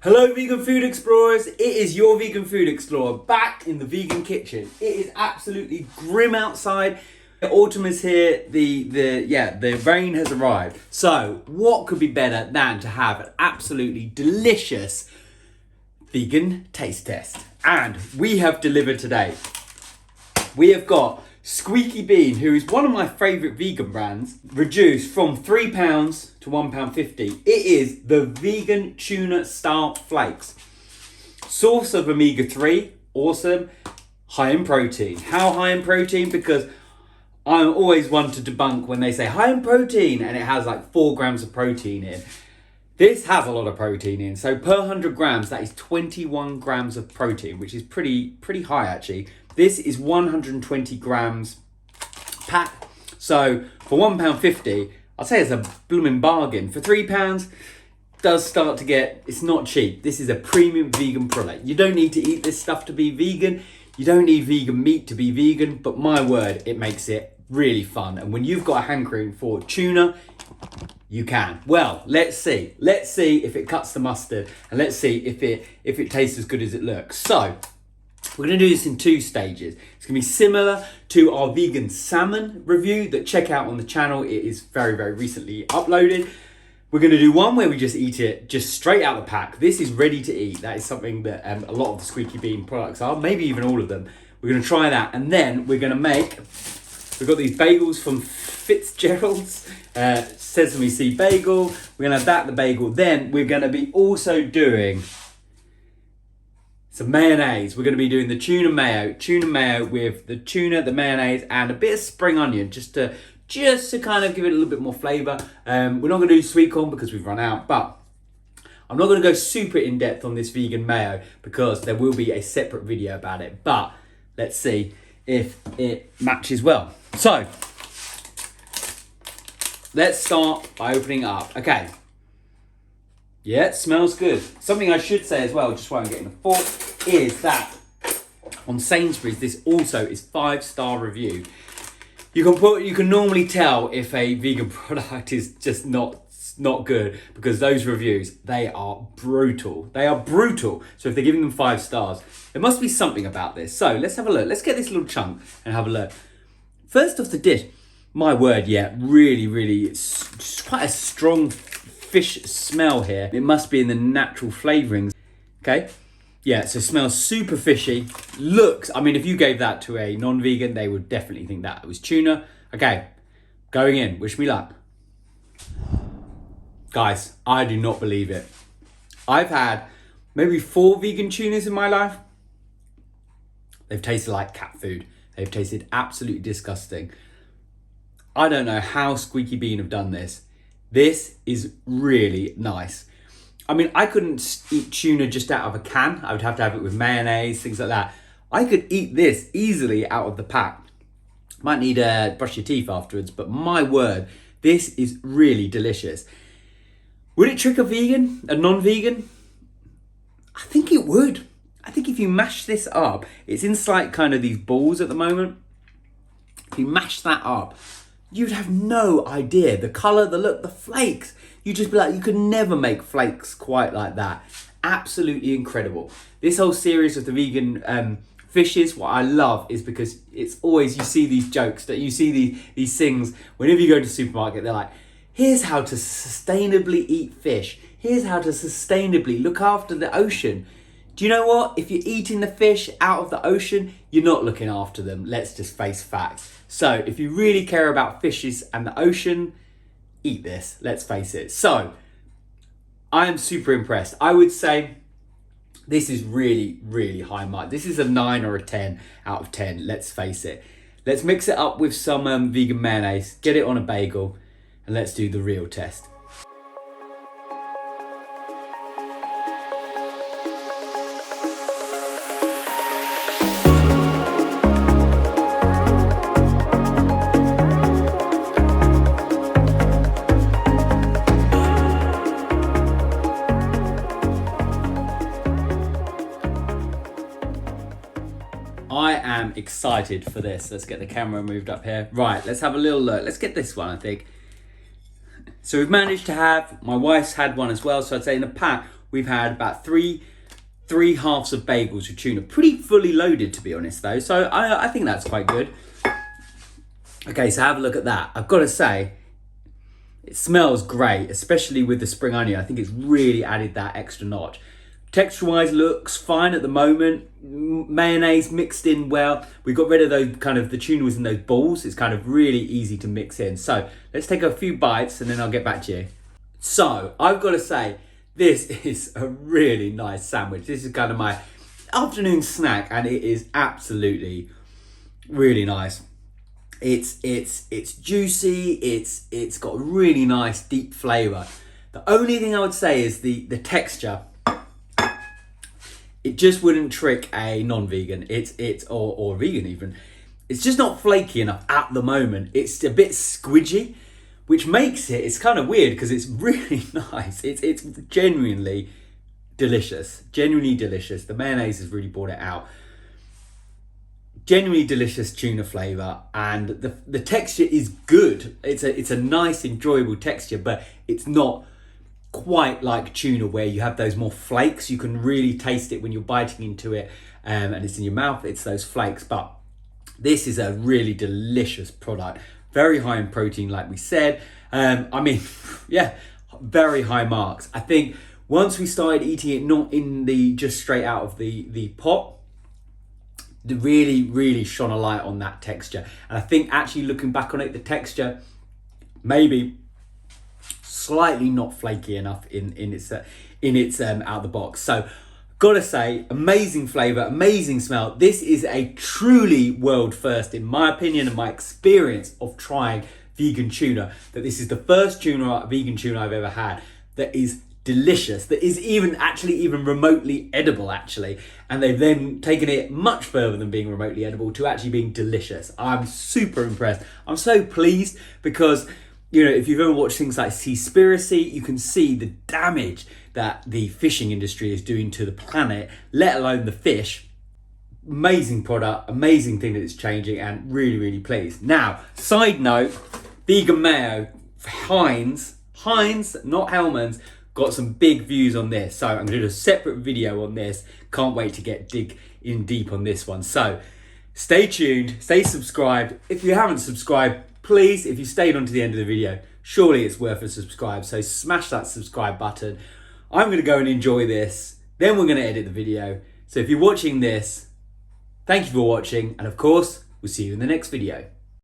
Hello vegan food explorers, it is your vegan food explorer back in the vegan kitchen. It is absolutely grim outside. Autumn is here, the rain has arrived. So what could be better than to have an absolutely delicious vegan taste test? And we have delivered today. We have got Squeaky Bean, who is one of my favourite vegan brands, reduced from £3 to £1.50. It is the vegan tuna style flakes. Source of omega-3, awesome. High in protein. How high in protein? Because I'm always one to debunk when they say high in protein and it has like 4 grams of protein in. This has a lot of protein in. So per 100 grams, that is 21 grams of protein, which is pretty high actually. This is 120 grams pack. So for £1.50, I'd say it's a blooming bargain. For £3, does start to get, it's not cheap. This is a premium vegan product. You don't need to eat this stuff to be vegan. You don't need vegan meat to be vegan, but my word, it makes it really fun. And when you've got a hankering for tuna, you can. Well, let's see. Let's see if it cuts the mustard, and let's see if it tastes as good as it looks. So we're going to do this in 2 stages. It's going to be similar to our vegan salmon review that check out on the channel. It is very recently uploaded. We're going to do one where we just eat it just straight out the pack. This is ready to eat. That is something that a lot of the Squeaky Bean products are, maybe even all of them. We're going to try that, and then we're going to make, we've got these bagels from Fitzgerald's, sesame seed bagel. We're going to have that, the bagel. Then we're going to be also doing some mayonnaise. We're going to be doing the tuna mayo with the tuna, the mayonnaise, and a bit of spring onion, just to kind of give it a little bit more flavour. We're not going to do sweet corn because we've run out, but I'm not going to go super in depth on this vegan mayo because there will be a separate video about it. But let's see if it matches well. So let's start by opening it up. Okay. Yeah, it smells good. Something I should say as well, just while I'm getting the fork, is that on Sainsbury's, this also is 5-star review. You can normally tell if a vegan product is just not good because those reviews, they are brutal. They are brutal. So if they're giving them 5 stars, there must be something about this. So let's have a look. Let's get this little chunk and have a look. First off the dish, my word, yeah, really, it's quite a strong fish smell here. It must be in the natural flavourings. Okay. Yeah, so it smells super fishy. Looks, I mean, if you gave that to a non-vegan, they would definitely think that it was tuna. Okay, going in, wish me luck. Guys, I do not believe it. I've had maybe 4 vegan tunas in my life. They've tasted like cat food. They've tasted absolutely disgusting. I don't know how Squeaky Bean have done this. This is really nice. I mean, I couldn't eat tuna just out of a can. I would have to have it with mayonnaise, things like that. I could eat this easily out of the pack. Might need to brush your teeth afterwards, but my word, this is really delicious. Would it trick a non-vegan? I think it would. I think if you mash this up, it's in slight kind of these balls at the moment. If you mash that up, you'd have no idea. The colour, the look, the flakes. You'd just be like, you could never make flakes quite like that. Absolutely incredible. This whole series of the vegan fishes, what I love is because it's always, you see these jokes, that you see these things, whenever you go to the supermarket, they're like, here's how to sustainably eat fish. Here's how to sustainably look after the ocean. Do you know what? If you're eating the fish out of the ocean, you're not looking after them. Let's just face facts. So if you really care about fishes and the ocean, eat this, let's face it. So I am super impressed. I would say this is really high mark. This is a 9 or a 10 out of 10, let's face it. Let's mix it up with some vegan mayonnaise, get it on a bagel, and let's do the real test. I am excited for this. Let's get the camera moved up here. Right, let's have a little look. Let's get this one, I think. So we've managed to have, my wife's had one as well, so I'd say in a pack, we've had about three halves of bagels with tuna. Pretty fully loaded, to be honest, though. So I think that's quite good. Okay, so have a look at that. I've got to say, it smells great, especially with the spring onion. I think it's really added that extra notch. Texture-wise, looks fine at the moment. Mayonnaise mixed in well. We got rid of those the tuna was in those balls. It's kind of really easy to mix in. So let's take a few bites and then I'll get back to you. So I've got to say, this is a really nice sandwich. This is kind of my afternoon snack, and it is absolutely really nice. It's juicy. It's got a really nice deep flavour. The only thing I would say is the texture. It just wouldn't trick a non-vegan. Or vegan even. It's just not flaky enough at the moment. It's a bit squidgy, which makes it's kind of weird because it's really nice. It's genuinely delicious. Genuinely delicious. The mayonnaise has really brought it out. Genuinely delicious tuna flavour, and the texture is good. It's a nice, enjoyable texture, but it's not quite like tuna where you have those more flakes. You can really taste it when you're biting into it, and it's in your mouth. It's those flakes, but this is a really delicious product. Very high in protein, like we said. I mean, yeah, very high marks. I think once we started eating it, not in the just straight out of the pot, really shone a light on that texture. And I think actually looking back on it, the texture maybe slightly not flaky enough in its out of the box. So gotta say, amazing flavor, amazing smell. This is a truly world first, in my opinion and my experience of trying vegan tuna, that this is the first vegan tuna I've ever had that is delicious, that is even remotely edible actually, and they've then taken it much further than being remotely edible to actually being delicious. I'm super impressed. I'm so pleased because, you know, if you've ever watched things like Seaspiracy, you can see the damage that the fishing industry is doing to the planet, let alone the fish. Amazing product, amazing thing that it's changing, and really pleased. Now, side note, vegan mayo, Heinz, not Hellmann's, got some big views on this. So I'm gonna do a separate video on this. Can't wait to dig in deep on this one. So stay tuned, stay subscribed. If you haven't subscribed, please, if you stayed on to the end of the video, surely it's worth a subscribe. So smash that subscribe button. I'm gonna go and enjoy this. Then we're gonna edit the video. So if you're watching this, thank you for watching. And of course, we'll see you in the next video.